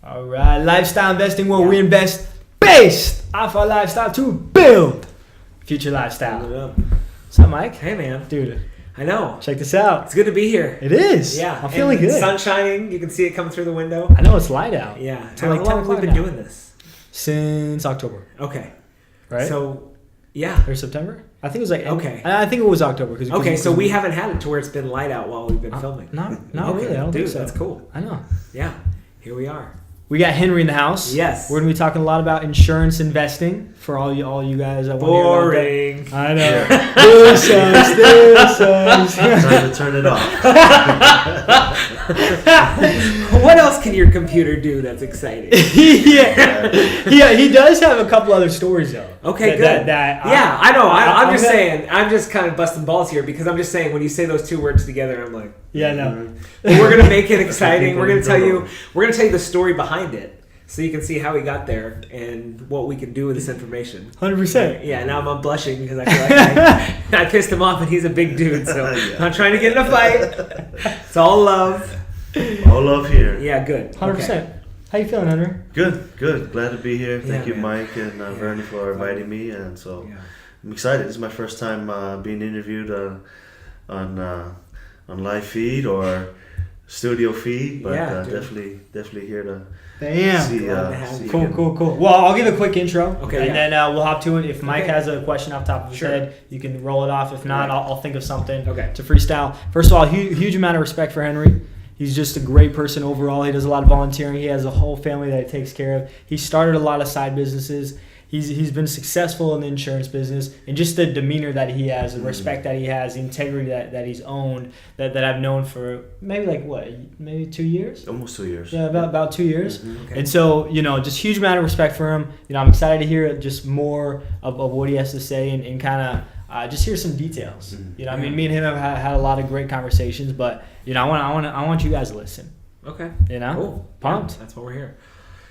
All right, lifestyle investing where we invest based off our lifestyle to build future lifestyle. What's up, Mike? Hey, man. Dude, I know. check this out. It's good to be here. It is. Yeah. I'm feeling good. Sun shining. You can see it coming through the window. I know it's light out. Yeah. It's How like 10 long have we o'clock been now. doing this? Since October, Okay. right? So, yeah. Or September? I think it was like Okay. I think it was October. Okay, so we haven't had it to where it's been light out while we've been filming. Not Okay. really. I don't Dude, think so. that's cool. I know. Yeah. Here we are. We got Henry in the house. Yes. We're gonna be talking a lot about insurance investing for all you guys that want to hear Boring. about that. I know. This sucks. Time to turn it off. What else can your computer do that's exciting? yeah, he does have a couple other stories though. Okay, good. I know. I'm just saying. I'm just kind of busting balls here because I'm just saying when you say those two words together, I'm like, yeah, no. we're gonna make it exciting. We're gonna tell you the story behind it, so you can see how he got there and what we can do with this information. 100%. Yeah. Now I'm blushing because I feel like I pissed him off, and he's a big dude, so I'm not trying to get in a fight. It's all love. All love here. Yeah, good. 100%. Okay. How you feeling, Henry? Good. Glad to be here. Thank Yeah, you, man. Mike and Vernie, for inviting me. And so Yeah. I'm excited. This is my first time being interviewed on live feed or studio feed, but Yeah, dude. definitely here to Damn. see. Glad to have you. Cool. Well, I'll give a quick intro, Okay, and then we'll hop to it. If Mike Okay. has a question off the top of his Sure. head, you can roll it off. If not, Right. I'll think of something Okay. to freestyle. First of all, huge amount of respect for Henry. He's just a great person overall. He does a lot of volunteering. He has a whole family that he takes care of. He started a lot of side businesses. He's been successful in the insurance business, and just the demeanor that he has, the respect that he has, the integrity that he's owned, that I've known for maybe 2 years? almost 2 years. Yeah, about 2 years. Okay. And so, just huge amount of respect for him. I'm excited to hear just more of what he has to say and kind of just hear some details. Mhm. I mean, me and him have had a lot of great conversations, but I want you guys to listen. Okay. Cool. Pumped. Yeah, that's what we're here.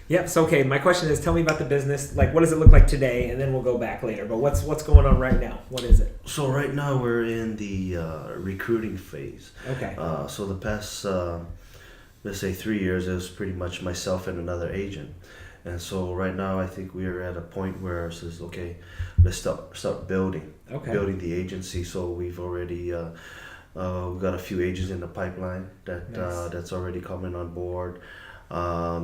Yep. So, okay, my question is, tell me about the business. Like, what does it look like today? And then we'll go back later. But what's going on right now? What is it? So right now we're in the recruiting phase. Okay. So the past, let's say 3 years, it was pretty much myself and another agent. And so right now I think we are at a point where it says, okay, let's start building Okay. the agency. So we've already we've got a few agents in the pipeline Nice. that's already coming on board.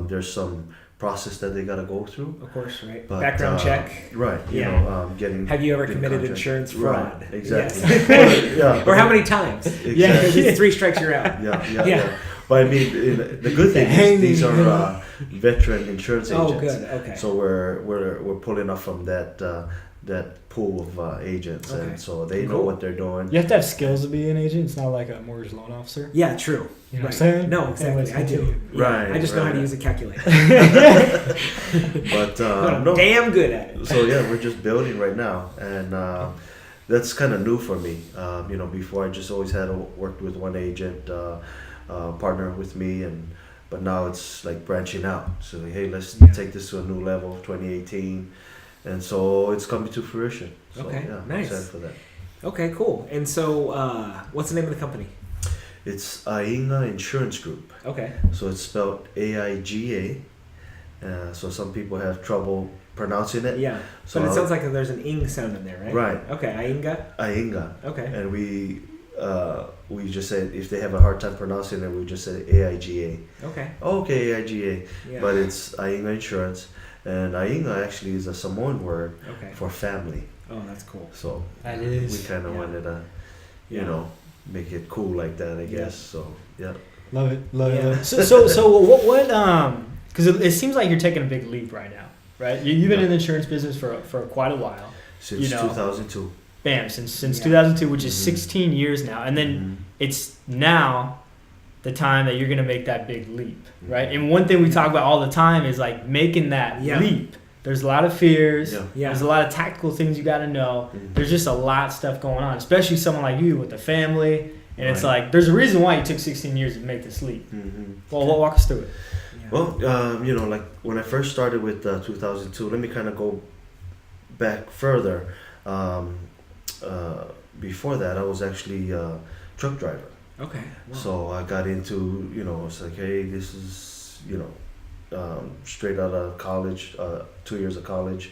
There's some process that they got to go through. Of course, right. But, Background check. Right. Yeah. Getting. Have you ever getting committed contract. insurance fraud? Right. Exactly. Yes. Yeah. Or how many times? Exactly. Yeah. Because it's 3 strikes, you're out. Yeah. But I mean, the good thing is these are veteran insurance agents. Oh, good. Okay. So we're pulling up from that pool of agents, Okay. and so they know Cool. what they're doing. You have to have skills to be an agent. It's not like a mortgage loan officer. Yeah, true. You know what I'm Right. saying? No, exactly. I do. Yeah. Right, I just know how to right. use a calculator. But I'm no. damn good at it. So yeah, we're just building right now, and that's kind of new for me. Before I just always had worked with one agent, partner with me, but now it's like branching out. So hey, let's take this to a new level, 2018, and so it's coming to fruition. So, Okay, yeah, I'm nice. excited for that. Okay, cool. And so, what's the name of the company? It's Aiga Insurance Group. Okay. So it's spelled AIGA. So some people have trouble pronouncing it. Yeah. So But it sounds like there's an ing sound in there, right? Right. Okay, Ainga. Aiga. Okay. And we just said if they have a hard time pronouncing it, we just say AIGA. Okay. Okay, AIGA. Yeah. But it's Aiga Insurance, and Aiga actually is a Samoan word Okay. for family. Oh, that's cool. So That we is. kind of Yeah. wanted to, Yeah. make it cool like that, I guess. Yeah. So yeah. Love it. Yeah. So what because it seems like you're taking a big leap right now, right? You've been in the insurance business for quite a while. Since 2002. Bam, since Yeah. 2002, which is Mhm. 16 years now. And then Mhm. it's now the time that you're going to make that big leap, right? And one thing we talk about all the time is like making that Yeah. leap. There's a lot of fears. Yeah. Yeah. There's a lot of tactical things you got to know. Mhm. There's just a lot of stuff going on, especially someone like you with a family. And it's Right. like, there's a reason why you took 16 years to make this leap. Mhm. Well, walk us through it. Yeah. Well, like when I first started with 2002, let me kind of go back further. Before that, I was actually a truck driver. Okay. Wow. So I got into, it's like, hey, this is, straight out of college, 2 years of college,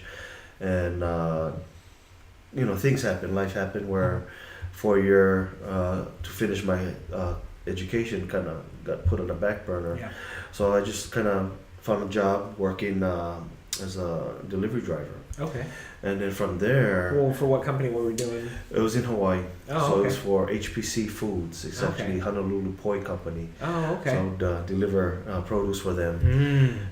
and things happen, life happened where 4 year to finish my education kind of got put on the back burner. Yeah. So I just kind of found a job working as a delivery driver. Okay. And then from there, Well, for what company were we doing? it was in Hawaii. Oh, so okay. it was for HPC Foods. It's Okay. actually Honolulu Poi Company. Oh, okay. So I would deliver produce for them.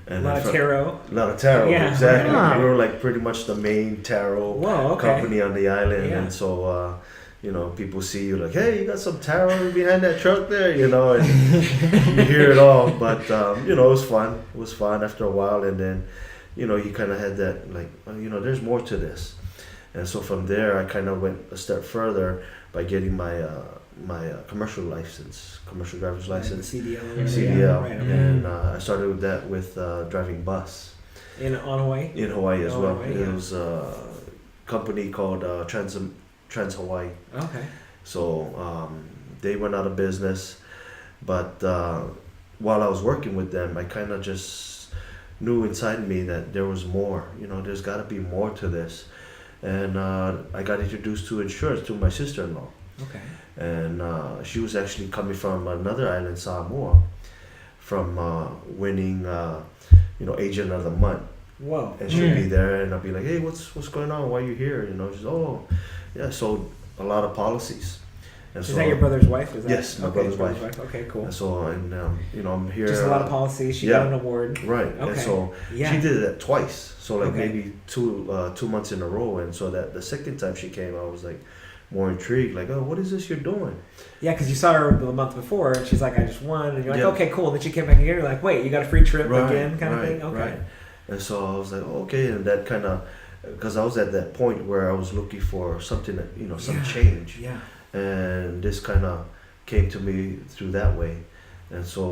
A And lot then of from- taro. A lot of taro, Yeah, exactly. right, okay. We were like pretty much the main taro Whoa, okay. company on the island. Yeah. And so, people see you like, hey, you got some taro behind that truck there, and you hear it all. But, it was fun. It was fun after a while. And then, you kind of had that, like, there's more to this. And so from there, I kind of went a step further by getting my commercial driver's license, CDL. or whatever. CDL. Yeah, right, okay. And I started with that with driving bus On Hawaii? in Hawaii as Oh, well. Hawaii, It yeah. was a company called Trans Hawaii. Okay. So they went out of business, but while I was working with them, I kind of just knew inside me that there was more. There's got to be more to this. And I got introduced to insurance through my sister-in-law. Okay. And she was actually coming from another island, Samoa, from winning, Agent of the Month. Whoa. And she'll be there, and I'll be like, "Hey, what's going on? Why are you here?" She's, "Oh, yeah, I sold a lot of policies." And Is that your brother's wife? Is that, Yes, my brother's wife. Okay, cool. And so, I'm here. Just a lot of policies. She yeah. got an award. Right. Okay. And so Yeah. she did that twice. So like Okay. maybe 2 months in a row. And so that the second time she came, I was like more intrigued. Like, oh, what is this you're doing? Yeah, because you saw her the month before, and she's like, "I just won," and you're like, Yeah. "Okay, cool." And then she came back again. You're like, "Wait, you got a free trip again?" Kind of thing. Okay. Right. And so I was like, oh, okay. And that kind of, because I was at that point where I was looking for something that, some Yeah. change. Yeah. And this kind of came to me through that way. And so,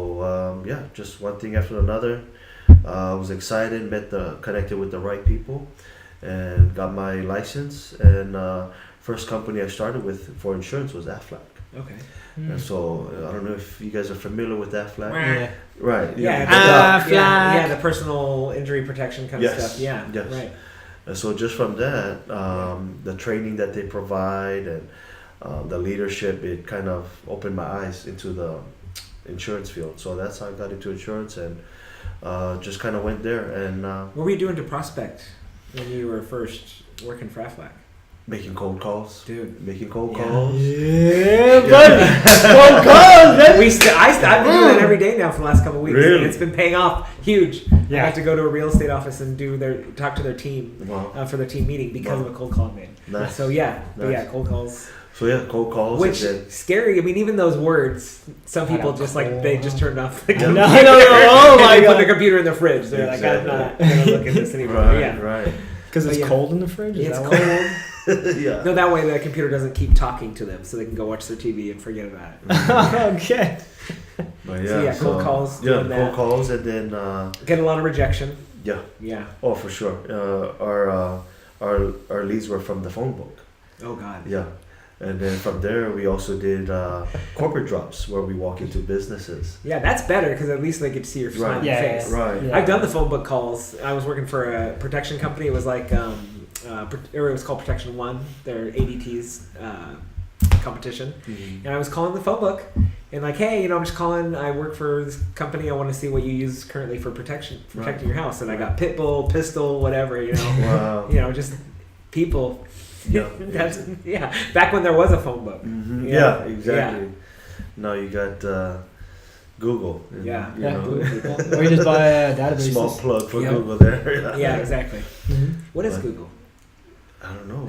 just one thing after another. I was excited, connected with the right people, and got my license. And first company I started with for insurance was Aflac. Okay. And so I don't know if you guys are familiar with Aflac. Yeah. Right. Yeah. Aflac. Yeah. The personal injury protection kind of Yes. stuff. Yeah. Yes. Right. And so just from that, the training that they provide and the leadership, it kind of opened my eyes into the insurance field. So that's how I got into insurance, and just kind of went there and What were you doing to prospect when you were first working for Aflac? making cold calls. Dude. Making cold Yeah. calls. Yeah, buddy. Well, call, man. I've been doing that every day now for the last couple of weeks. Really? And it's been paying off huge. I Yeah. have to go to a real estate office and talk to their team Wow. for their team meeting because Wow. of a cold call I made. Nice. So but Nice. cold calls. So yeah, cold calls. Which and then, scary. I mean, even those words, some I people don't just like call. they just turned off the Yeah. computer. No, oh my They put God. the computer in the fridge. They're like, I'm Exactly. not gonna look at this anymore. right, Yeah. right. Because it's But yeah. cold in the fridge? Is It's that why? cold. Yeah. No, that way the computer doesn't keep talking to them, so they can go watch their TV and forget about it. Okay. But So, yeah, cold calls, Yeah, doing cold that. calls, and then Get a lot of rejection. yeah. Yeah. Oh, for sure. Our leads were from the phone book. Oh God. Yeah. And then from there, we also did corporate drops where we walk into businesses. Yeah, that's better because at least they get to see your Right. smiling Yeah, face. Right. Yeah. I've done the phone book calls. I was working for a protection company. It was like, or it was called Protection One. Their ADT's competition. Mhm. And I was calling the phone book and like, hey, I'm just calling. I work for this company. I want to see what you use currently for protecting Right. your house. And I got pit bull, pistol, whatever. Wow. Just people. Yeah. That's back when there was a phone book. Mhm. Yeah. Yeah, exactly. Now you got Google. and, Yeah. You Yeah. know, Or you just buy a database. small plug for Yeah. Google there. Yeah, exactly. Mhm. What is Right. Google? I don't know.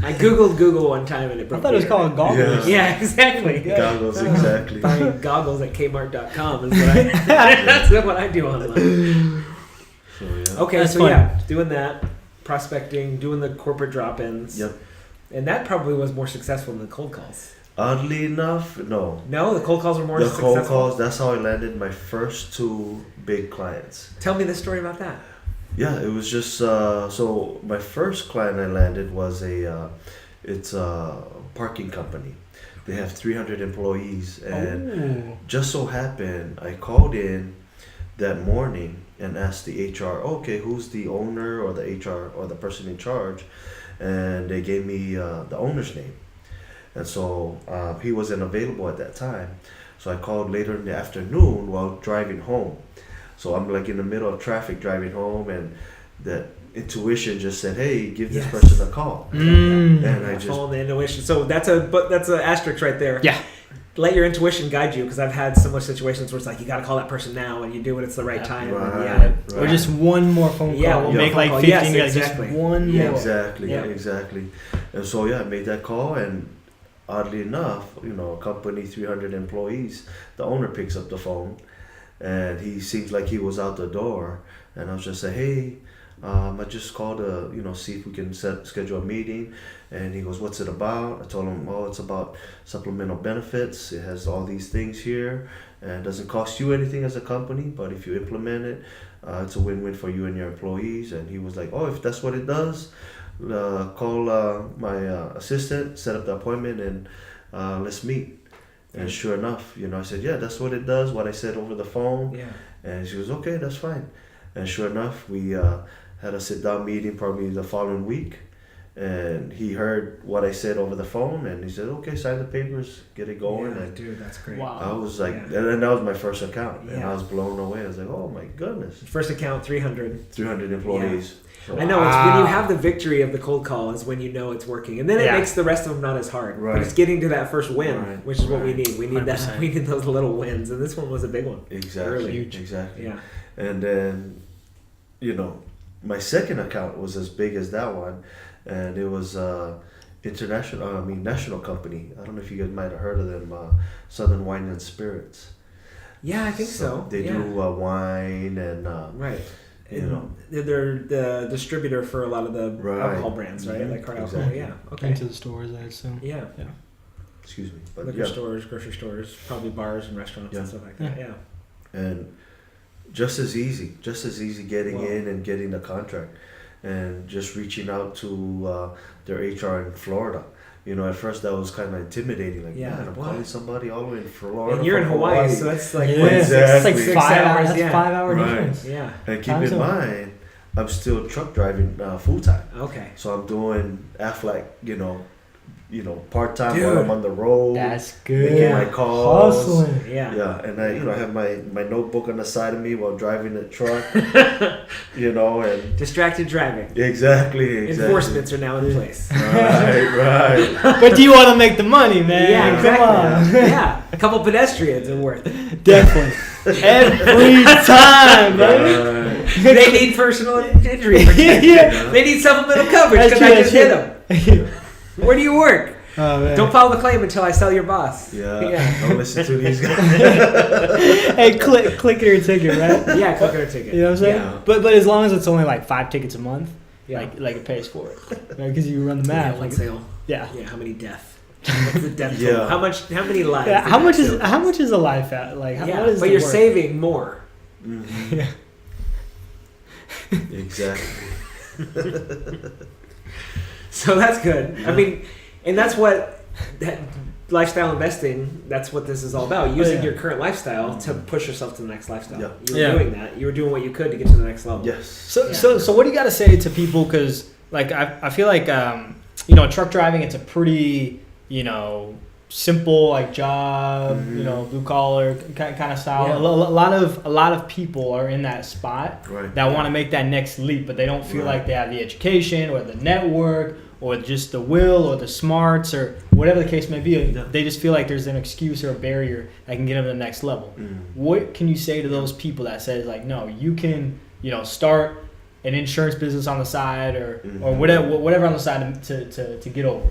I googled Google one time and it I broke thought it was me. called goggles. Yeah, exactly. Goggles, exactly. Buying goggles at Kmart.com is what that's what I do online. So yeah. Okay, That's so fun. yeah, doing that, prospecting, doing the corporate drop-ins. Yep. And that probably was more successful than the cold calls. Oddly enough, no. No, the cold calls were more The successful. cold calls. That's how I landed my first 2 big clients. Tell me the story about that. Yeah, it was just so my first client I landed was it's a parking company. They have 300 employees, and Oh. just so happened I called in that morning and asked the HR, okay, who's the owner or the HR or the person in charge? And they gave me the owner's name. And so he wasn't available at that time. So I called later in the afternoon while driving home. So I'm like in the middle of traffic driving home, and that intuition just said, hey, give this person a call. And I just follow the intuition. So that's a asterisk right there. Yeah. Let your intuition guide you, because I've had similar situations where it's like you got to call that person now, and you do it. It's the right time. Right. Or just one more phone call. Yeah, We'll yeah, make phone like call. 15 Yes, guys. exactly. Just one more. Exactly, Yeah. exactly. And so I made that call, and oddly enough, a company 300 employees, the owner picks up the phone, and he seems like he was out the door, and I was just saying, hey, I just called to see if we can schedule a meeting. And he goes, what's it about? I told him, it's about supplemental benefits. It has all these things here, and it doesn't cost you anything as a company, but if you implement it, it's a win-win for you and your employees. And he was like, if that's what it does, call my assistant, set up the appointment, and let's meet. And sure enough, I said, yeah, that's what it does, what I said over the phone. Yeah. And she goes, okay, that's fine. And sure enough, we had a sit-down meeting probably the following week. And he heard what I said over the phone, and he said, okay, sign the papers, get it going. Yeah, and dude, that's great. Wow. I was like, and that was my first account. And Yeah. I was blown away. I was like, oh my goodness. First account, 300. 300 employees. So, I know, it's when you have the victory of the cold call is when you know it's working. And then it makes the rest of them not as hard. Right. But it's getting to that first win, Right. which is what we need. We need 100%. that. We need those little wins. And this one was a big one. Exactly. Really huge. Exactly. Yeah. And then, my second account was as big as that one. And it was national company. I don't know if you guys might have heard of them, Southern Wine and Spirits. Yeah, I think so. They do wine and right. They're the distributor for a lot of the alcohol brands, right? Mhm. Like hard Exactly. alcohol. Yeah. Okay. Into the stores, I assume. Yeah. excuse me, but Liquor stores, grocery stores, probably bars and restaurants and stuff like that. Yeah. And just as easy getting Wow. in and getting the contract, and just reaching out to their HR in Florida. At first that was kind of intimidating. Like, man, I'm calling somebody all the way in Florida. And you're in from Hawaii, so that's like Yeah. what, Exactly. It's like 6 5 hours. hours. Yeah. 5 hour Right. difference. Yeah. And keep Time in zone. mind, I'm still truck driving full time. Okay. So I'm doing Aflac, part time Dude. while I'm on the road. That's good. Making my calls. Hustling. Yeah. Yeah, and I have my notebook on the side of me while driving the truck. And Distracted driving. exactly. Enforcements are now in place. Right. But do you want to make the money, man? Yeah, exactly. Come on. Yeah. A couple pedestrians are worth it. Definitely. Every time, baby. Right. They need personal injury protection. Yeah. They need supplemental coverage That's because I true, just that's hit them. Where do you work? Oh, man. Don't file the claim until I sell your boss. Yeah. Don't listen to these guys. Hey, click your ticket, right? Yeah, click on a ticket. You know what I'm saying? Yeah. But as long as it's only like 5 tickets a month, Yeah. like it pays for it, because you run the Yeah, math. one Like, sale. yeah. Yeah, how many death? What's the death Yeah. total? How many lives? Yeah, did how that much is save? how much is a life at? Like, Yeah, what is but the you're worth? saving more. Mhm. Yeah. Exactly. So that's good. Yeah. I mean, and that's what that lifestyle investing. That's what this is all about. Using your current lifestyle to push yourself to the next lifestyle. Yeah. You were doing that. You were doing what you could to get to the next level. Yes. So what do you got to say to people? Because like I feel like truck driving, it's a pretty simple like job, Mhm. blue collar kind of style. Yeah. A lot of people are in that spot Right. that want to make that next leap, but they don't feel Right. like they have the education or the network or just the will or the smarts or whatever the case may be. Yeah. They just feel like there's an excuse or a barrier that can get them to the next level. What can you say to those people that says like, no, you can, start an insurance business on the side or whatever on the side to get over?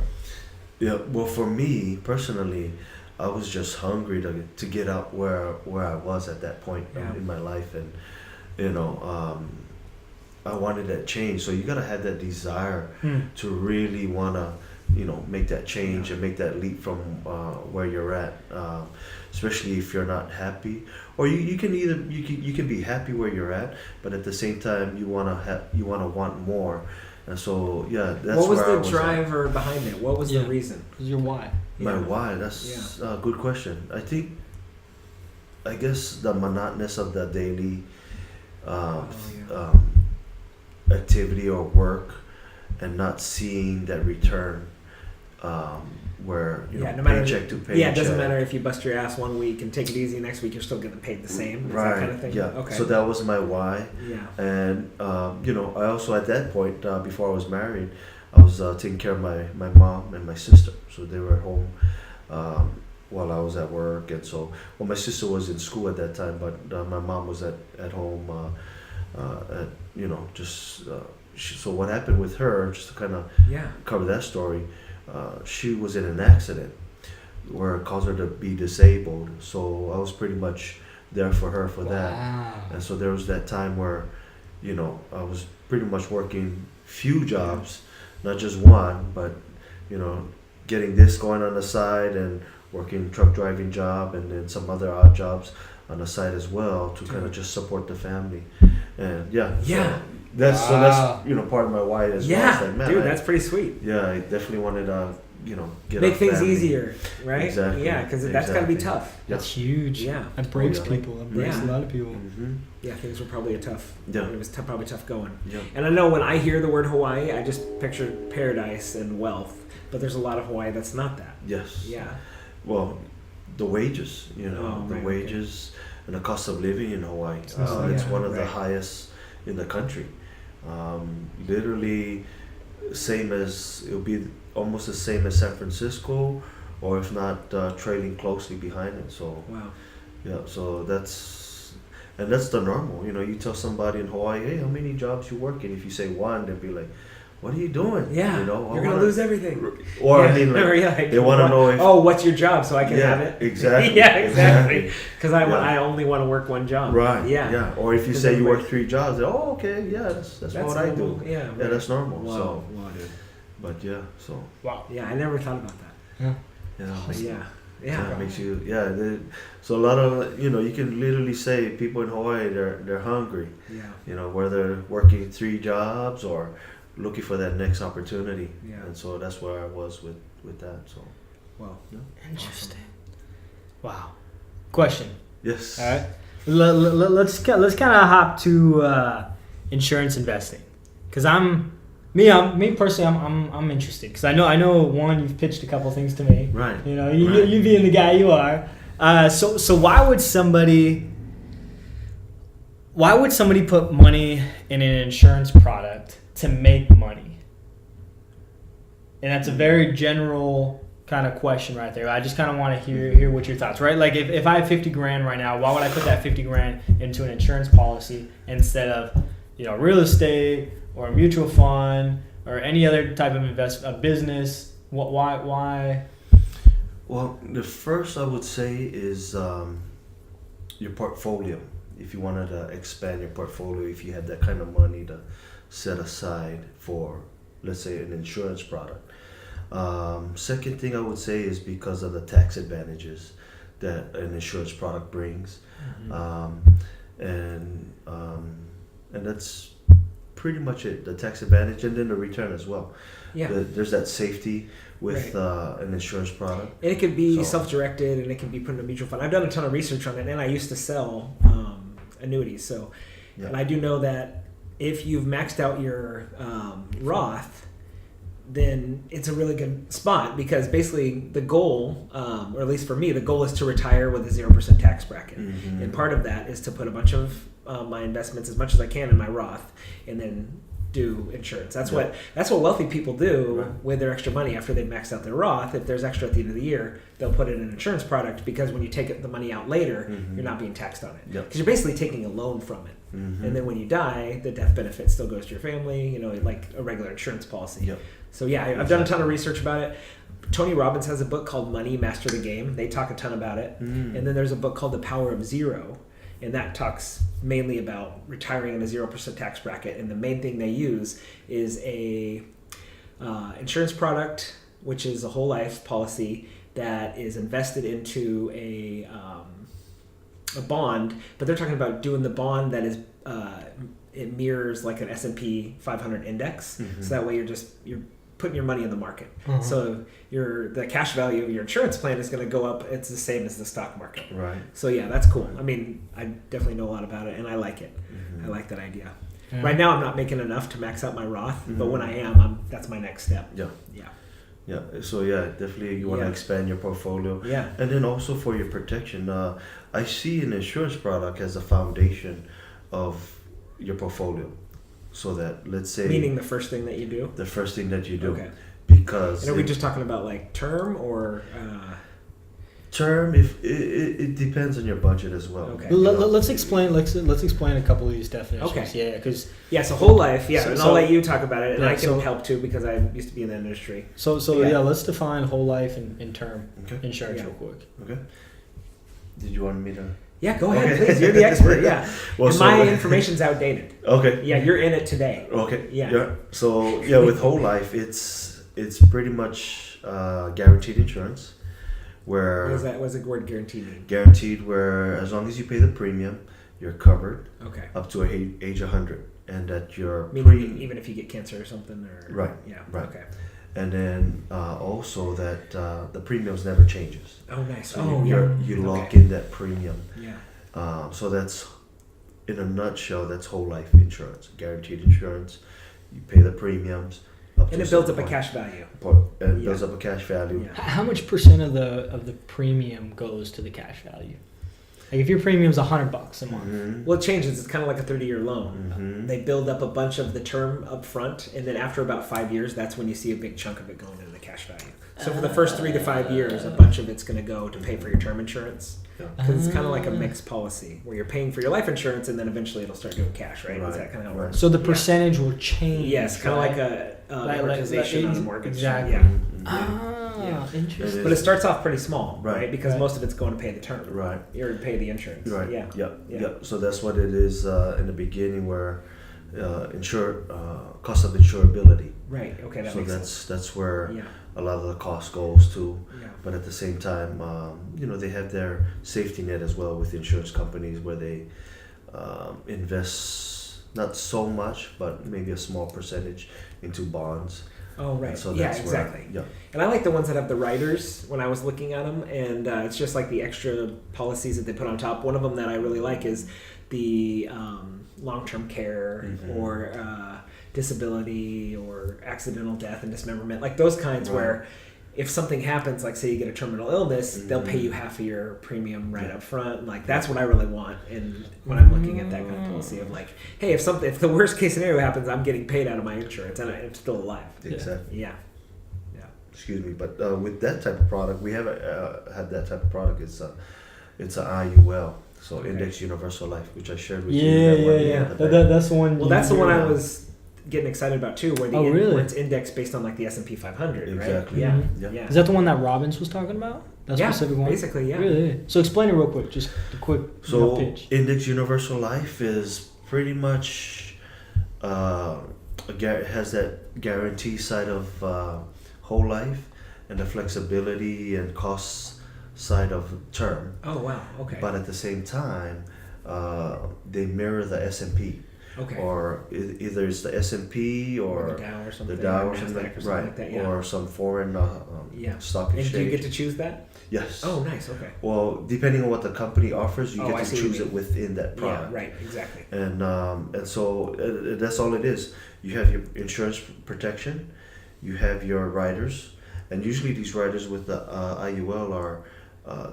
Yeah. Well, for me personally, I was just hungry to get out where I was at that point in my life, and I wanted that change. So you gotta have that desire to really wanna make that change and make that leap from where you're at, especially if you're not happy, or you can be happy where you're at, but at the same time you wanna want more. And so that's What was where I the driver behind it? What was the Yeah. reason? Your why? My why? That's a good question. I guess the monotonous of the daily activity or work, and not seeing that return, where no matter paycheck to paycheck. Yeah, it doesn't matter if you bust your ass one week and take it easy next week, you're still getting paid the same. Is Right. that kind of thing? Yeah. Okay. So that was my why. Yeah. And I also at that point, before I was married, I was taking care of my mom and my sister. So they were at home while I was at work, and so my sister was in school at that time, but my mom was at home. So what happened with her? Just to kind of cover that story, she was in an accident where it caused her to be disabled. So I was pretty much there for her for that. And so there was that time where, I was pretty much working few jobs, not just one, but, getting this going on the side and working truck driving job and then some other odd jobs on the side as well to kind of just support the family. And that's part of my why as well. It's like, man, dude, that's pretty sweet. Yeah, I definitely wanted to get make our things family. easier, right? Exactly. Yeah, because that's got to be tough. That's huge. Yeah. That breaks Oh, yeah. people. That breaks a lot of people. Mm-hmm. Yeah, things were probably tough. Yeah. It was probably tough going. Yeah. And I know when I hear the word Hawaii, I just picture paradise and wealth. But there's a lot of Hawaii that's not that. Yes. Yeah. Well, the wages, right, wages and the cost of living in Hawaii. It's one of the highest in the country. Literally, it'll be almost the same as San Francisco, or if not, trailing closely behind it. So Wow. yeah, so that's the normal. You tell somebody in Hawaii, hey, how many jobs you working? If you say one, they'll be like, what are you doing? Yeah. You're gonna lose everything. Or yeah. I mean, like, they want to know if. Oh, what's your job so I can have it? Exactly. Yeah, exactly. Because I only want to work one job. Right. Yeah. Yeah. Or if you say you work 3 jobs, they're, oh, okay, yeah, that's what I do. Yeah. Right. Yeah, that's normal. Wow. So, Wow, dude. but yeah, so. Wow. Yeah, I never thought about that. Yeah. Yeah. It makes you so a lot of you can literally say people in Hawaii they're hungry. Yeah. Whether they're working 3 jobs or looking for that next opportunity. Yeah. And so that's where I was with that. So. Well. Yeah. Interesting. Awesome. Wow. Question. Yes. All right. Let's kind of hop to insurance investing, because I'm interested, because I know one, you've pitched a couple things to me. Right. You being the guy you are. So why would somebody put money in an insurance product to make money? And that's a very general kind of question right there. I just kind of want to hear what your thoughts, right? Like if I have 50 grand right now, why would I put that 50 grand into an insurance policy instead of, real estate or a mutual fund or any other type of investment, a business? Why? Well, the first I would say is your portfolio. If you wanted to expand your portfolio, if you had that kind of money to set aside for, let's say, an insurance product. Second thing I would say is because of the tax advantages that an insurance product brings. And that's pretty much it, the tax advantage, and then the return as well. Yeah. There's that safety with an insurance product. And it could be self-directed, and it can be put in a mutual fund. I've done a ton of research on it, and I used to sell annuities. So, and I do know that if you've maxed out your Roth, then it's a really good spot, because basically the goal, or at least for me, the goal is to retire with a 0% tax bracket. Mm-hmm. And part of that is to put a bunch of my investments, as much as I can, in my Roth, and then do insurance. That's what wealthy people do with their extra money after they've maxed out their Roth. If there's extra at the end of the year, they'll put it in an insurance product, because when you take the money out later, you're not being taxed on it. Because you're basically taking a loan from it. And then when you die, the death benefit still goes to your family, like a regular insurance policy. So I've done a ton of research about it. Tony Robbins has a book called Money, Master the Game. They talk a ton about it. And then there's a book called The Power of Zero, and that talks mainly about retiring in a 0% tax bracket. And the main thing they use is a insurance product, which is a whole life policy that is invested into a bond, but they're talking about doing the bond that is it mirrors like an S&P 500 index. So that way you're putting your money in the market. Uh-huh. So the cash value of your insurance plan is going to go up. It's the same as the stock market. Right. So yeah, that's cool. I mean, I definitely know a lot about it, and I like it. I like that idea. Yeah. Right now, I'm not making enough to max out my Roth, but Mhm. when I am, that's my next step. Yeah. Yeah. Yeah. So yeah, definitely you want to Yeah. expand your portfolio. Yeah. And then also for your protection, I see an insurance product as a foundation of your portfolio. So that, let's say, Meaning the first thing that you do. the first thing that you do, Okay. because And are we just talking about like term or? term, if it depends on your budget as well. Okay. You know? Let's explain. Let's explain a couple of these definitions. Okay. Yeah, because Yeah, so whole life. Yeah, So- and so- I'll let you talk about it, and Yeah, I can so- help too because I used to be in the industry. so Yeah. yeah. Let's define whole life and term Okay. insurance Yeah. real quick. Okay. Did you want me to? Yeah, go ahead, Okay. please. You're the expert. Yeah, Well, and so- my information's outdated. Okay. Yeah, you're in it today. Okay. Yeah. So yeah, with whole life, it's pretty much guaranteed insurance, where What does the word guarantee mean? guaranteed where as long as you pay the premium, you're covered Okay. up to age 100, and that your Meaning even if you get cancer or something, or Right, Yeah. right. Okay. and then also that the premiums never changes. Oh, nice. So Oh, you lock Okay. in that premium. Yeah. So that's, in a nutshell, that's whole life insurance, guaranteed insurance. You pay the premiums, up And to it builds certain up a point. cash value. And Yeah. builds up a cash value. Yeah. How much percent of the premium goes to the cash value? Like if your premium's $100 a month. Mhm. Well, it changes. It's kind of like a 30-year loan. Mhm. They build up a bunch of the term up front, and then after about 5 years, that's when you see a big chunk of it going into the cash value. So for the first 3 to 5 years, a bunch of it's going to go to pay for your term insurance. Yeah. Because it's kind of like a mixed policy where you're paying for your life insurance, and then evenally it'll start doing cash, right? Is Right, that kind of how it right. works? So the Yeah. percentage will change. Yes, kind of right? like a Like- amortization on a mortgage. exactly. Yeah. Ah, Yeah. interesting. But it starts off pretty small, right? Right. Because Right. most of it's going to pay the term. Right. Or pay the insurance. Right. Yeah. Yep. Yeah. Yep. So that's what it is in the beginning, where cost of insurability. Right. Okay, that So makes sense. that's where Yeah. a lot of the cost goes to. Yeah. But at the same time, they have their safety net as well with insurance companies, where they invest not so much, but maybe a small percentage into bonds. Oh, right. And so Yeah, that's exactly. Where, yeah. And I like the ones that have the riders when I was looking at them, and it's just like the extra policies that they put on top. One of them that I really like is the long-term care Mhm. or disability or accidental death and dismemberment, like those kinds Right. where if something happens, like say you get a terminal illness, they'll pay Mhm. you half of your premium right Yeah. up front. And like that's what I really want. And when I'm looking at that kind of policy of like, hey, if the worst case scenario happens, I'm getting paid out of my insurance and I'm still alive. Exactly. Yeah. Excuse me, but with that type of product, we haven't had that type of product. It's an IUL, so Okay. Index Universal Life, which I shared with Yeah, you. that yeah, one yeah. the other day. That's the one. Well, that's the one I Yeah. was getting excited about too, where Really? where it's indexed based on like the S&P 500, right? Exactly. Yeah. Mhm. Yeah. Yeah. Is that the one that Robbins was talking about? That Yeah, specific one? basically, yeah. Really? So explain it real quick, just a quick So pitch. Index Universal Life is pretty much has that guarantee side of whole life, and the flexibility and cost side of term. Oh wow. Okay. But at the same time, they mirror the S&P, okay. or either it's the S&P or or the Dow or something. the Dow or Nasdaq something, or something right? like that. Yeah. Or some foreign Yeah. stock And exchange. do you get to choose that? Yes. Oh, nice. Okay. Well, depending on what the company offers, you Oh, I get see to what you choose it mean. within that product. Yeah. Right. Exactly. And so that's all it is. You have your insurance protection, you have your riders, and usually these riders with the IUL are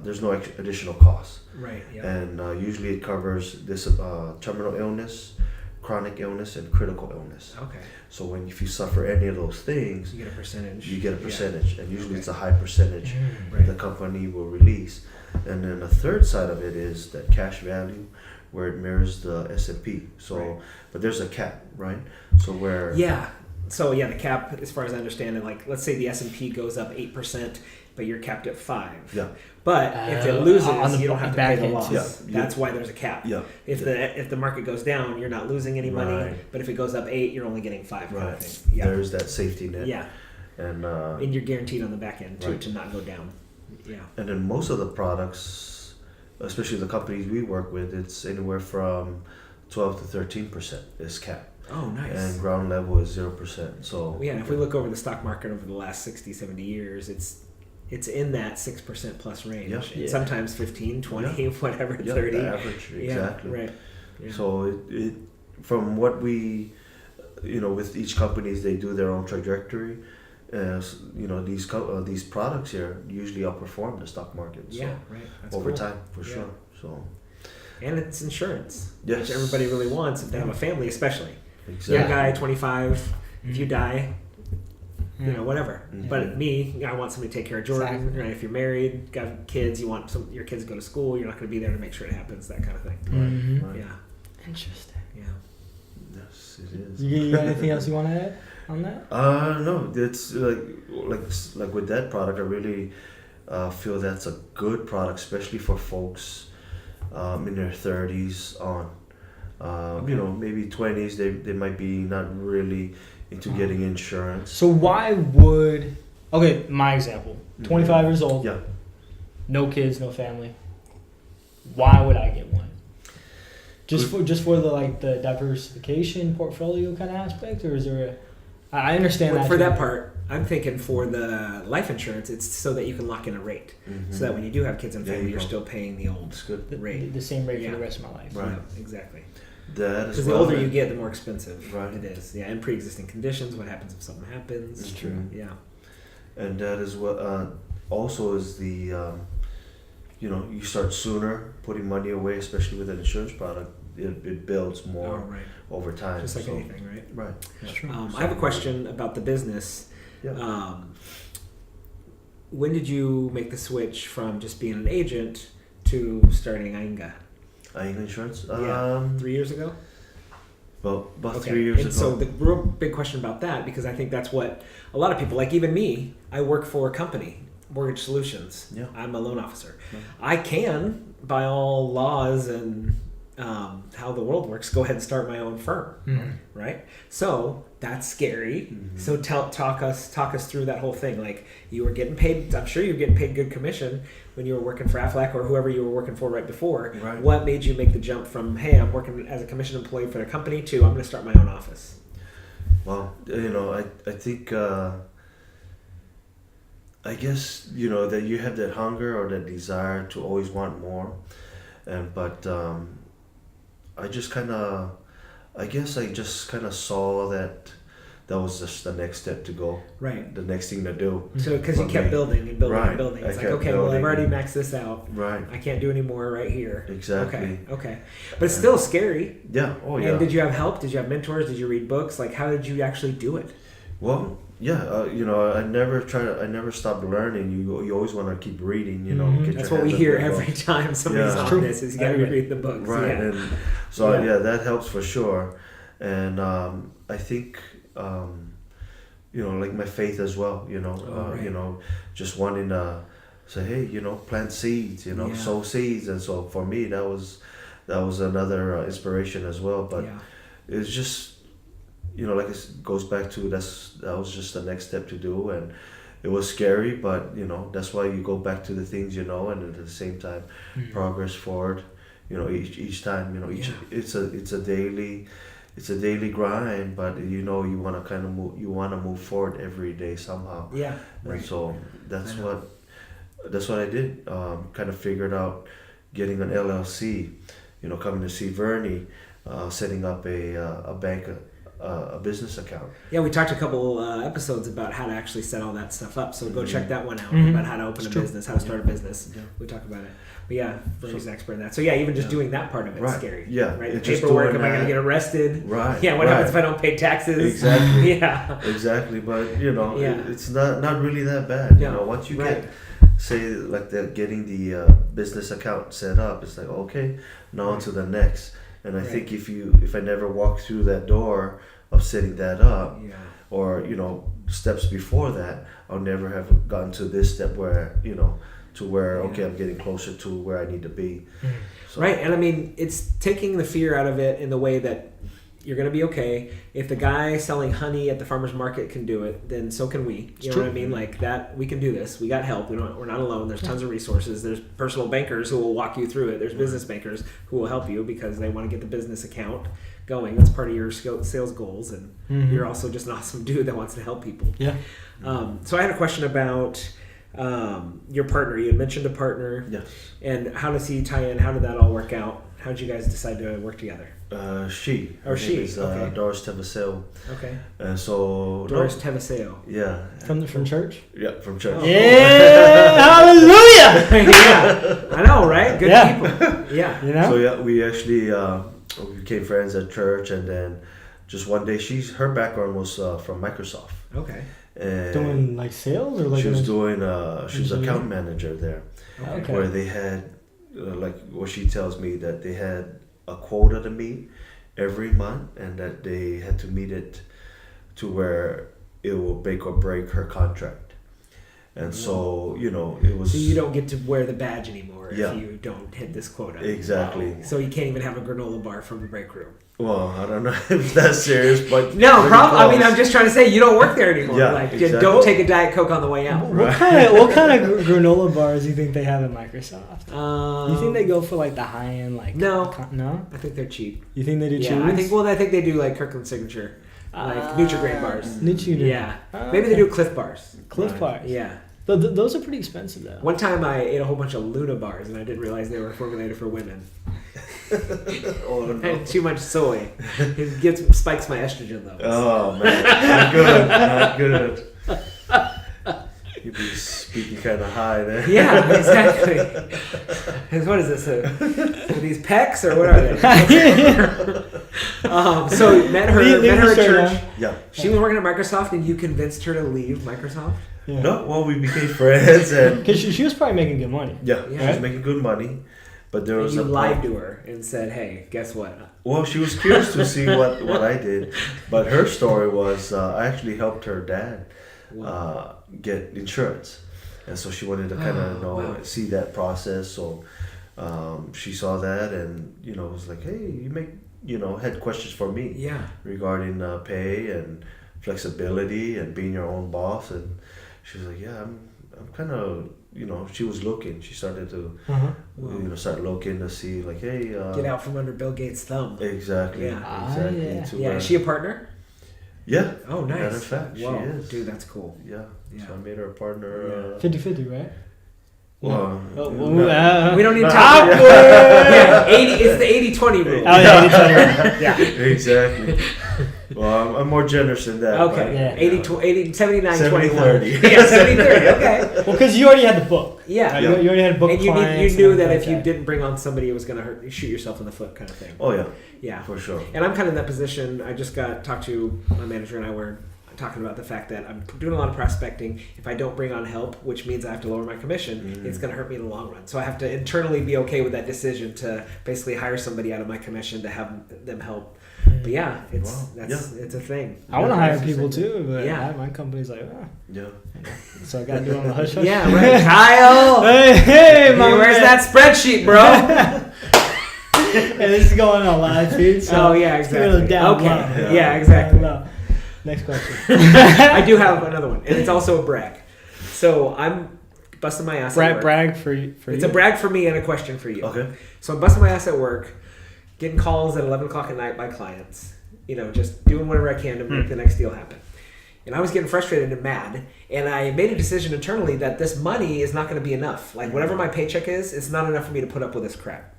there's no additional cost, Right. Yeah. and usually it covers this terminal illness, chronic illness, and critical illness. Okay. So if you suffer any of those things, You get a percentage. you get a Yeah. percentage, and usually Okay. it's a high percentage Mm. Right. the company will release. And then the third side of it is that cash value, where it mirrors the S&P. So, Right. but there's a cap, right? So where Yeah. So yeah, the cap, as far as I understand it, like let's say the S&P goes up 8%, but you're capped at 5. Yeah. But if it loses, on the you don't have to back pay the end, loss. yeah. That's why there's a cap. Yeah. If the market goes down, you're not losing any money. Right. But if it goes up 8, you're only getting 5. Kind of Right. thing. Yeah. There's that safety net. Yeah. And And you're guaranteed on the back end too Right. to not go down. Yeah. and then most of the products, especially the companies we work with, it's anywhere from 12 to 13% is cap. Oh, nice. And ground level is 0%. So Yeah, and if we look over the stock market over the last 60, 70 years, it's in that 6% plus range. Yeah. And Yeah. sometimes 15, 20, whatever, 30. the average, exactly. Yeah, right. Yeah. So it from what we, with each companies, they do their own trajectory. These products here usually outperform the stock market. So Yeah, right. That's over cool. time, for Yeah. sure. So And it's insurance, yes, which everybody really wants if they have a family, especially. exactly. Young guy, 25, if you die, Mm. whatever. Mhm. But me, I want somebody to take care of Jordan. Exactly. Right? If you're married, got kids, you want your kids to go to school. You're not going to be there to make sure it happens. That kind of thing. Mhm. Right. Yeah, Interesting. yeah. Yes, it is. You got anything else you want to add on that? No, it's like with that product, I really feel that's a good product, especially for folks in their 30s on. Maybe 20s, they might be not really into getting insurance. So why would my example, 25 years old, Yeah. no kids, no family. Why would I get one? Just for the diversification portfolio kind of aspect, or is there I understand Well, that for too. that part, I'm thinking for the life insurance, it's so that you can lock in a rate, so that when you do have kids and There family, you you're go. still paying the old It's good. rate. the same rate Yeah. for the rest of my life. Right. Yeah, exactly. That as Because well. the older you get, the more expensive Right. it is. Yeah, and pre-existing conditions. What happens if something happens? It's true. Yeah. And that is what also is the you start sooner putting money away, especially with an insurance product. It builds more Oh, right. over time. Just like so- anything, right? Right. That's true. I have a question about the business. Yeah. When did you make the switch from just being an agent to starting Aiga? Aiga Insurance. Yeah. 3 years ago? Well, about Okay. 3 years and ago. so the real big question about that, because I think that's what a lot of people, like even me, I work for a company, Mortgage Solutions. Yeah. I'm a loan officer. Yeah. I can, by all laws and how the world works, go ahead and start my own firm, right? So that's scary. Mhm. So talk us through that whole thing. Like you were getting paid. I'm sure you were getting paid good commission when you were working for Aflac or whoever you were working for right before. Right. What made you make the jump from, hey, I'm working as a commission employee for a company, to I'm going to start my own office? Well, I think I guess that you have that hunger or that desire to always want more, but I just kind of saw that was just the next step to go, Right. the next thing to do. So because you For kept me. building and building Right. and building, it's I like, kept okay, well, I've building. already maxed this out. Right. I can't do any more right here. Exactly. Okay. But it's still scary. Yeah. Oh yeah. And did you have help? Did you have mentors? Did you read books? Like, how did you actually do it? Well, yeah. I never stopped learning. You always want to keep reading. Mhm. Get That's your what we hands hear on the every book. time somebody's Yeah. on True. this, is you got to Everybody. read the books. Right. Yeah. And so Yeah. that helps for sure. And I think like my faith as well. Right. Just wanting to say, hey, plant seeds. Yeah. Sow seeds. And so for me, that was another inspiration as well. But Yeah. it's just like it goes back to that was just the next step to do, and it was scary, but that's why you go back to the things and at the same time progress forward each time. Yeah. It's a daily grind, but you want to kind of move forward every day somehow. Yeah. And Right. so that's I know. what I did. Kind of figured out getting an LLC, coming to see Vernie, setting up a bank, a business account. Yeah, we talked a couple episodes about how to actually set all that stuff up. So go check that one out, Mhm. about how to open It's a true. business, how to start a business. Yeah. We talk about it. But yeah, Bernie's an expert in that. So yeah, even just doing that part of it's Right. scary. Yeah, Right. The it's just paperwork, doing am I going to that. get arrested? Right. Yeah, what right. happens if I don't pay taxes? Exactly. Yeah. Exactly, but Yeah. it's not really that bad. Yeah, Once you right. get, say, like getting the business account set up, it's like, okay, now on to the next. And I Right. think if I never walked through that door of setting that up, Yeah. or steps before that, I'll never have gotten to this step where okay, I'm getting closer to where I need to be. So, Right, and I mean, it's taking the fear out of it in the way that You're going to be okay. If the guy selling honey at the farmer's market can do it, then so can we. You know what I mean? Like that, we can do this. We got help. We're not alone. There's tons of resources. There's personal bankers who will walk you through it. There's business bankers who will help you because they want to get the business account going. That's part of your sales goals. And you're also just an awesome dude that wants to help people. Yeah. So I had a question about your partner. You had mentioned a partner. Yes. And how does he tie in? How did that all work out? How did you guys decide to work together? She. Or she, Is, okay. Doris Tevaseo. Okay. And so... Doris Tevaseo. Yeah. From church? Yeah, from church. Oh. Yeah, hallelujah! Yeah, I know, right? Good people. Yeah. You know? So yeah, we actually we became friends at church, and then just one day, her background was from Microsoft. Okay. And Doing like sales or like she was doing she was engineering? account manager there, Okay. where they had like what she tells me, that they had a quota to meet every month, and that they had to meet it to where it will make or break her contract. And so, it was... So you don't get to wear the badge anymore Yeah. if you don't hit this quota. Exactly. Wow. So you can't even have a granola bar from the break room. Well, I don't know if it's that serious, but... No, pretty I mean, close. I'm just trying to say you don't work there anymore. Yeah, like, exactly. don't take a Diet Coke on the way out. What kind of granola bars do you think they have at Microsoft? You think they go for like the high end, like No. No? I think they're cheap. You think they do Yeah, Chewies? I think they do like Kirkland Signature, like Nutri-Grain bars. Nutri-Grain. Yeah, Oh, maybe they okay. do Cliff bars. Cliff Right. bars. Yeah. Those are pretty expensive though. One time I ate a whole bunch of Luna bars and I didn't realize they were formulated for women. Oh, I no. had too much soy. It spikes my estrogen levels. Oh, man. Not good. You be speaking kind of high there. Yeah, exactly. What is this? Are these pecs or what are they? So met her at church. Yeah. She was working at Microsoft, and you convinced her to leave Microsoft. Yeah. No, well, we became friends, and... Because she was probably making good money. Yeah, she Yeah. was making good money, but there And was you a... lied to her and said, "Hey, guess what?" Well, she was curious to see what I did, but her story was I actually helped her dad get insurance, and so she wanted to kind of wow. see that process. So she saw that, and was like, "Hey, you make had questions for me Yeah. regarding pay and flexibility and being your own boss." And she was like, "Yeah, I'm kind of." She was looking. She started to, start looking to see, like, hey, Get out from under Bill Gates' thumb. Exactly. Yeah. Exactly. Yeah. To Yeah. where- Is she a partner? Yeah. Oh, nice. Matter of fact, Whoa. she is. Dude, that's cool. Yeah. Yeah. So I made her a partner. 50-50, right? Well, We don't need to not- talk. Yeah. Yeah, 80. It's the 80-20 rule. Oh, yeah, Yeah. Exactly. Well, I'm more generous than that. Okay. but, Yeah. 80, 79, 21. 70-30. Yeah, 70-30. Okay. Well, because you already had the book. Yeah. You already had book And you clients. knew and that everything if you like that. didn't bring on somebody, it was going to shoot yourself in the foot kind of thing. Oh yeah, Yeah. for sure. And I'm kind of in that position. I just talked to my manager, and I were talking about the fact that I'm doing a lot of prospecting. If I don't bring on help, which means I have to lower my commission, it's going to hurt me in the long run. So I have to internally be okay with that decision to basically hire somebody out of my commission to have them help. But yeah, it's a thing. I want to Yeah, hire that's people the same. too, but Yeah. my company's like, Yeah. so I got to do it on the hush hush. Yeah, right. Kyle, Hey, hey, my where's man. that spreadsheet, bro? And this is going on live feed. So Oh, yeah, it's gonna go exactly. down Okay. low. Yeah, exactly. Down low. Next question. I do have another one, and it's also a brag. So I'm busting my ass at work. brag for you. It's a brag for me and a question for you. Okay. So I'm busting my ass at work, getting calls at 11 o'clock at night by clients, just doing whatever I can to make the next deal happen. And I was getting frustrated and mad, and I made a decision internally that this money is not going to be enough. Like, whatever my paycheck is, it's not enough for me to put up with this crap.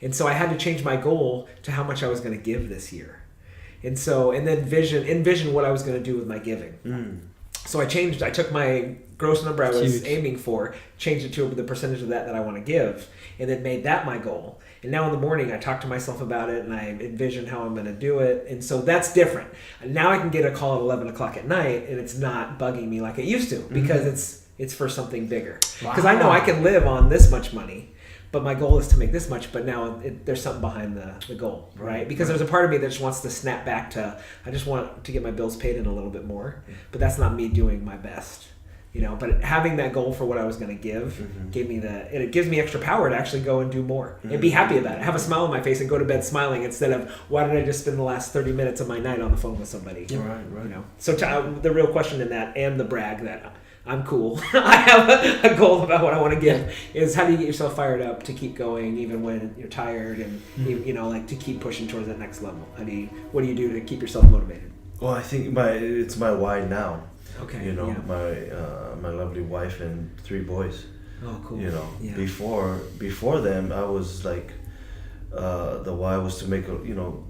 And so I had to change my goal to how much I was going to give this year. And then envision what I was going to do with my giving. So I took my gross number I was aiming for, changed it to the percentage of that I want to give, and then made that my goal. And now in the morning, I talk to myself about it, and I envision how I'm going to do it. And so that's different. Now I can get a call at 11 o'clock at night, and it's not bugging me like it used to, because it's for something bigger. Because I know I can live on this much money, but my goal is to make this much. But now there's something behind the goal, right? Because there's a part of me that just wants to snap back to, I just want to get my bills paid in a little bit more. But that's not me doing my best. But having that goal for what I was going to give gave me it gives me extra power to actually go and do more and be happy about it. Have a smile on my face and go to bed smiling instead of why did I just spend the last 30 minutes of my night on the phone with somebody? Right. So the real question in that and the brag that I'm cool. I have a goal about what I want to give is how do you get yourself fired up to keep going even when you're tired and like to keep pushing towards that next level. What do you do to keep yourself motivated? Well, I think it's my why now. Okay. My lovely wife and 3 boys. Oh, cool. Before them, I was like, the why was to make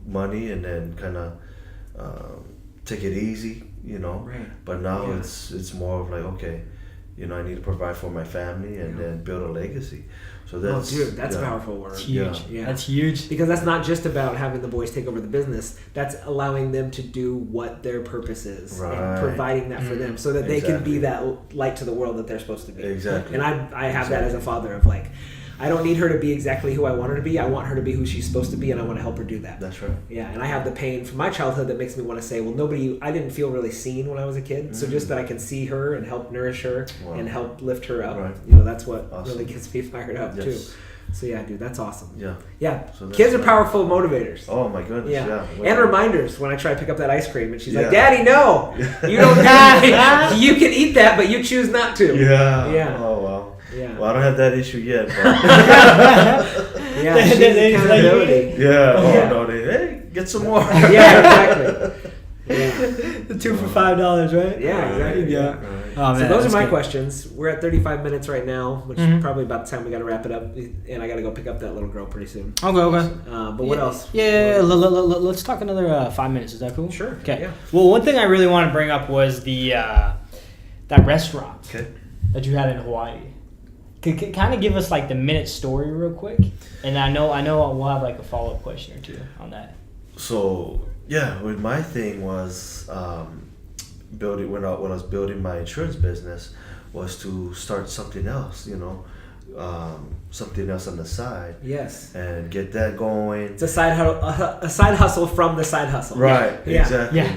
money and then kind of take it easy, Right. But now it's more of like, okay, I need to provide for my family and then build a legacy. So that's a powerful word. It's huge. Yeah. That's huge. Because that's not just about having the boys take over the business. That's allowing them to do what their purpose is and providing that for them so that they can be that light to the world that they're supposed to be. Exactly. And I have that as a father of like, I don't need her to be exactly who I want her to be. I want her to be who she's supposed to be, and I want to help her do that. That's right. Yeah, and I have the pain from my childhood that makes me want to say, well, I didn't feel really seen when I was a kid. So just that I can see her and help nourish her and help lift her up. Right. That's what really gets me fired up too. So yeah, dude, that's awesome. Yeah. So Kids are powerful motivators. Oh my goodness. Yeah. And reminders when I try to pick up that ice cream and she's like, "Daddy, no, you don't. You can eat that, but you choose not to." Yeah. Oh wow. Yeah. Well, I don't have that issue yet. But yeah. She's accountability. Hey, get some more. Yeah, exactly. Yeah. The 2 for $5, right? Yeah, exactly. Yeah. Right. Oh, man, So those are my good. questions. We're at 35 minutes right now, which is probably about the time we got to wrap it up. And I got to go pick up that little girl pretty soon. Okay. But what else? Yeah, let's talk another 5 minutes. Is that cool? Sure. Okay. Yeah. Well, one thing I really want to bring up was the that restaurant that you had in Hawaii. Could kind of give us like the minute story real quick, and I know we'll have like a follow-up question or two on that. So with my thing was building when I was building my insurance business was to start something else, something else on the side. Yes. And get that going. It's a side hustle from the side hustle. Right. Yeah. Exactly. Yeah.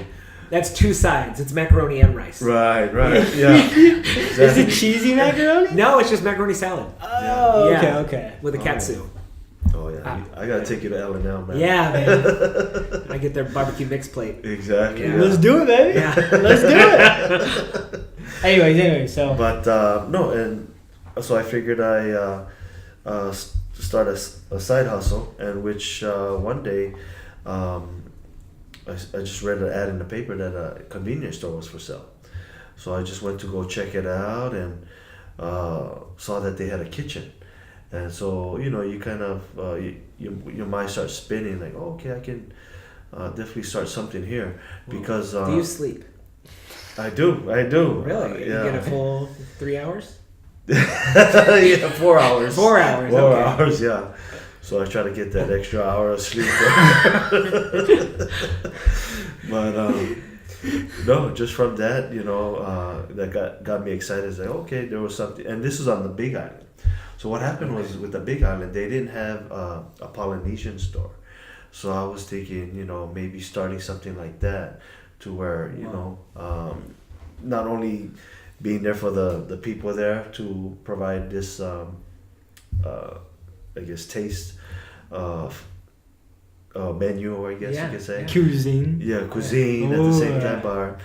That's 2 sides. It's macaroni and rice. Right. Yeah. Exactly. Is it cheesy macaroni? No, it's just macaroni salad. Oh, Yeah. okay. With a katsu. Oh yeah. I gotta take you to L&L, man. Yeah, man. I get their barbecue mix plate. Exactly. Yeah. Let's do it, baby. Yeah. Let's do it. Anyway, so. But no, and so I figured I start a side hustle, and which one day I just read an ad in the paper that a convenience store was for sale. So I just went to go check it out and saw that they had a kitchen. And so, you kind of, your mind starts spinning like, oh, okay, I can definitely start something here. Because... do you sleep? I do. Really? Yeah. You get a full 3 hours? Yeah, 4 hours. 4 hours, 4 okay. hours, yeah. So I try to get that extra hour of sleep. But no, just from that, that got me excited. It's like, okay, there was something, and this was on the Big Island. So what happened was with the Big Island, they didn't have a Polynesian store. So I was thinking, maybe starting something like that to where, not only being there for the people there to provide this, taste menu, or I guess you could say. Cuisine. Yeah, cuisine at the same time, bar.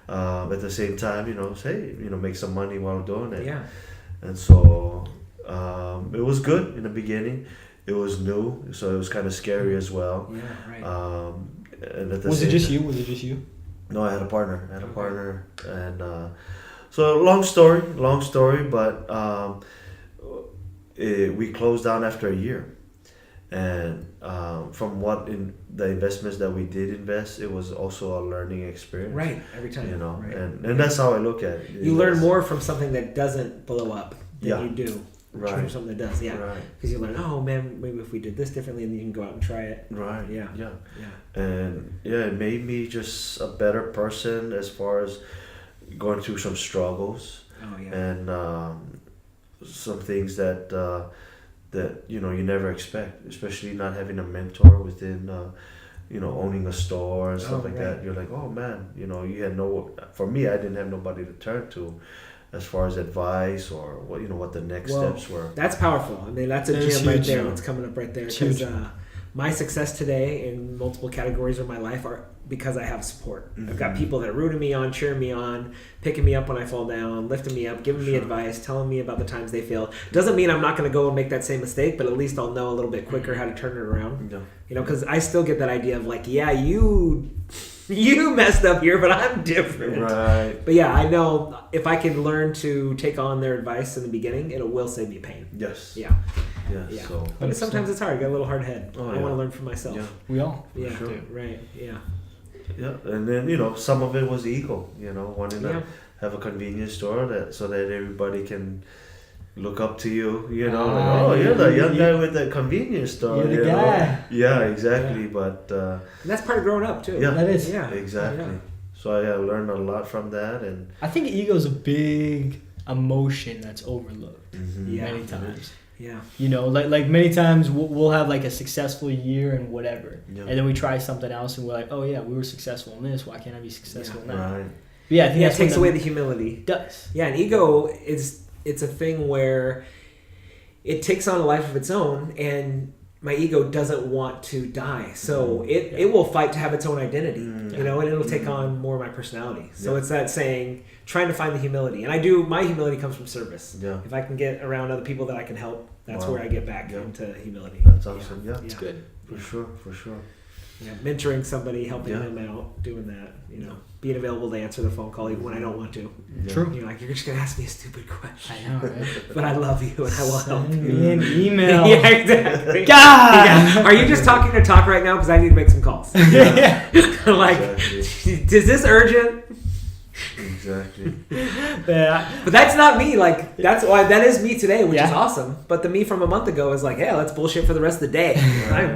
At the same time, say, make some money while doing it. Yeah. And so it was good in the beginning. It was new, so it was kind of scary as well. Yeah, right. And at the Was same it just you? No, I had a partner. And so long story, but we closed down after a year. And from the investments that we did invest, it was also a learning experience. Right, every time. Right. And that's how I look at it. You learn more from something that doesn't blow up than you do from something that does. Yeah, because you learn, oh man, maybe if we did this differently, and then you can go out and try it. Right. Yeah. And it made me just a better person as far as going through some struggles. Oh yeah. And some things that you never expect, especially not having a mentor within owning a store and stuff like that. You're like, oh man, you had for me, I didn't have nobody to turn to, as far as advice or what the next Well, steps were. That's powerful. I mean, that's a It is gem right huge. there that's coming up right there. It's Because huge. my success today in multiple categories of my life are because I have support. I've got people that are rooting me on, cheering me on, picking me up when I fall down, lifting me up, giving me advice, telling me about the times they failed. Doesn't mean I'm not going to go and make that same mistake, but at least I'll know a little bit quicker how to turn it around. Yeah. You know, because I still get that idea of like, yeah, you messed up here, but I'm different. Right. But yeah, I know if I can learn to take on their advice in the beginning, it will save me pain. Yes. Yeah. Yeah. Yeah. So. But sometimes it's hard. I got a little hard head. Oh, I yeah. want to learn for myself. Yeah. We all. Yeah. Sure. Right. Yeah. Yeah. And then some of it was ego. Wanting to have a convenience store so that everybody can look up to you. You're the young guy with the convenience store. You're the guy. Yeah. Exactly. Yeah. But. And that's part of growing up too. Yeah. That is. Yeah. Exactly. Yeah. So I learned a lot from that, and I think ego is a big emotion that's overlooked Yeah. many times. Yeah. Like many times we'll have like a successful year and whatever, Yeah. and then we try something else and we're like, oh yeah, we were successful in this. Why can't I be successful in that? right. But yeah, I think Yeah. It that's takes what away the humility. does. Yeah. And ego it's a thing where it takes on a life of its own, and my ego doesn't want to die, so it will fight to have its own identity, and it'll take on more of my personality. So it's that saying, trying to find the humility, and my humility comes from service. Yeah. If I can get around other people that I can help, that's Wow. where I get back Yeah. into humility. That's awesome. Yeah. It's good. For sure. Yeah, mentoring somebody, helping Yeah. them out, doing that, being available to answer the phone call even when I don't want to. Yeah. True. You're like, you're just gonna ask me a stupid question, I know, right? but I love you and I will help Send you. me an email. Yeah, exactly. God. Yeah. Are you just talking to talk right now? Because I need to make some calls. Yeah. Like, Exactly. is this urgent? Exactly. Yeah. But that's not me. Like, that is me today, which is Yeah. awesome. But the me from a month ago is like, hey, let's bullshit for the rest of the day.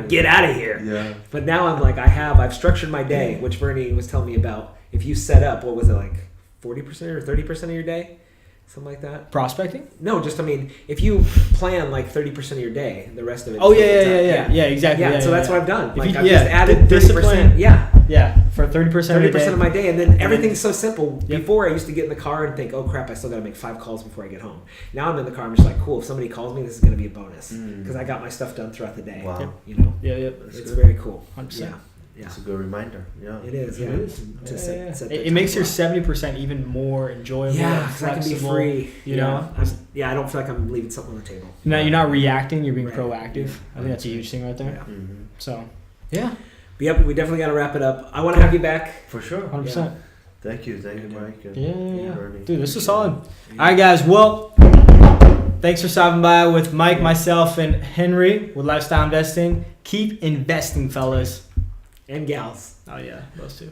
Get out of here. Yeah. But now I'm like, I've structured my day, which Bernie was telling me about. If you set up, what was it, like 40% or 30% of your day? Something like that? Prospecting? No, if you plan like 30% of your day, the rest of it. Oh is yeah, exactly. Yeah, Yeah, so that's yeah. what I've done. If Like, you- I've yeah, just added discipline. 30%. Yeah. Yeah, for 30% of your 30% day. of my day, and then everything's so simple. Yep. Before I used to get in the car and think, oh crap, I still got to make 5 calls before I get home. Now I'm in the car, I'm just like, cool, if somebody calls me, this is going to be a bonus because I got my stuff done throughout the day. Wow. Yeah. It's very cool. 100%. Yeah. It's a good reminder. Yeah. It is. It Yeah. is. To set the It makes time your 70% even more enjoyable. Yeah, and 'cause I can be flexible, free. You know? I don't feel like I'm leaving something on the table. You're not reacting, you're being Right. proactive. I think that's a huge thing right there. Yeah. Mm-hmm. So, yeah, But yep, we definitely got to wrap it up. I want to have you back. For sure. 100%. Thank you, Mike. and Yeah. Bernie. Dude, this is solid. All right, guys. Well, thanks for stopping by with Mike, myself, and Henry with Lifestyle Investing. Keep investing, fellas. And gals. Oh, yeah, those two.